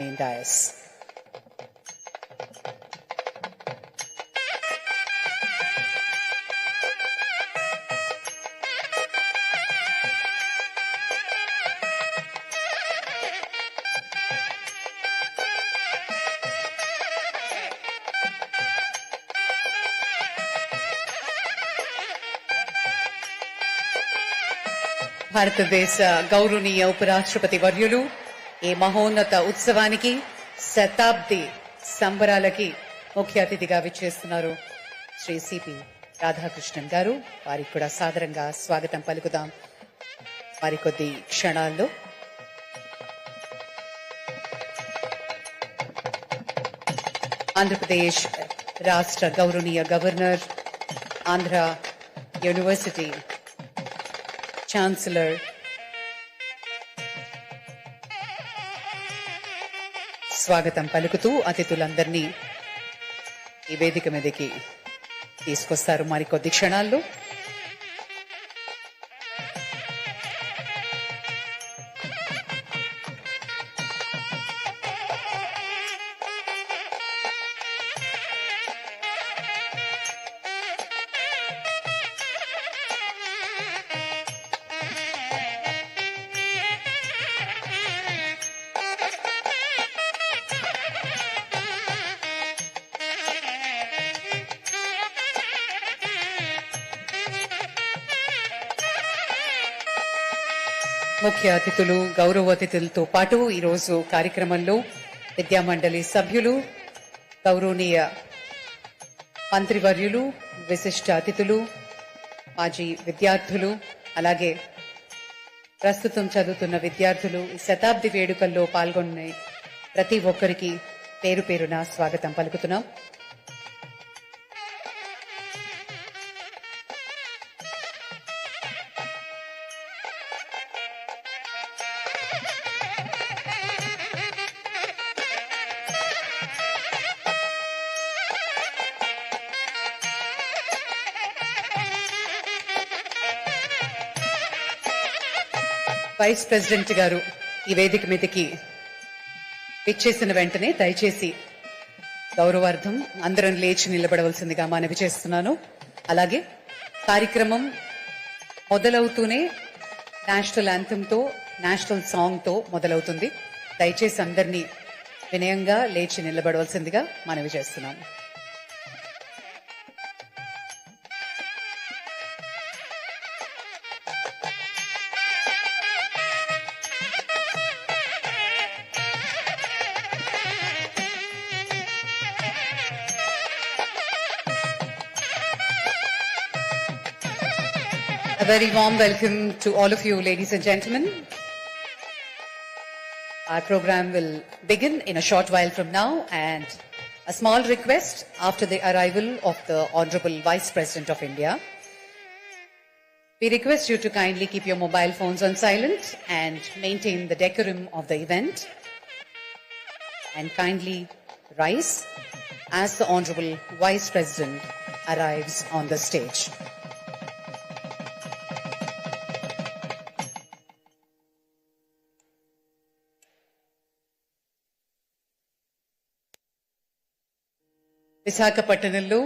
main dais. భారతదేశ గౌరవనీయ ఉపరాష్ట్రపతి వర్యులు ఈ మహోన్నత ఉత్సవానికి శతాబ్ది సంబరాలకి ముఖ్య అతిథిగా విచ్చేస్తున్నారు శ్రీ సిపి రాధాకృష్ణన్ గారు. వారికి కూడా సాదరంగా స్వాగతం పలుకుదాం మరికొద్ది క్షణాల్లో. ఆంధ్రప్రదేశ్ రాష్ట్ర గౌరవనీయ గవర్నర్, ఆంధ్ర యూనివర్సిటీ ఛాన్సలర్ స్వాగతం పలుకుతూ అతిథులందరినీ ఈ వేదిక మీదకి తీసుకొస్తారు మరికొద్ది క్షణాల్లో. ముఖ్య అతిథులు, గౌరవ అతిథులతో పాటు ఈరోజు కార్యక్రమంలో విద్యామండలి సభ్యులు, గౌరవనీయ మంత్రివర్యులు, విశిష్ట అతిథులు, మాజీ విద్యార్థులు, అలాగే ప్రస్తుతం చదువుతున్న విద్యార్థులు ఈ శతాబ్ది వేడుకల్లో పాల్గొనే ప్రతి ఒక్కరికి పేరు పేరున స్వాగతం పలుకుతున్నాం. వైస్ ప్రెసిడెంట్ గారు ఈ వేదిక మీదకి విచ్చేసిన వెంటనే దయచేసి గౌరవార్థం అందరం లేచి నిలబడవలసిందిగా మనవి చేస్తున్నాను. అలాగే కార్యక్రమం మొదలవుతూనే నేషనల్ యాంథమ్తో, నేషనల్ సాంగ్తో మొదలవుతుంది. దయచేసి అందరినీ వినయంగా లేచి నిలబడవలసిందిగా మనవి చేస్తున్నాను. A very warm welcome to all of you, ladies and gentlemen. Our program will begin in a short while from now, and a small request after the arrival of the Honorable Vice President of India. We request you to kindly keep your mobile phones on silent and maintain the decorum of the event. And kindly rise as the Honorable Vice President arrives on the stage. విశాఖపట్నంలో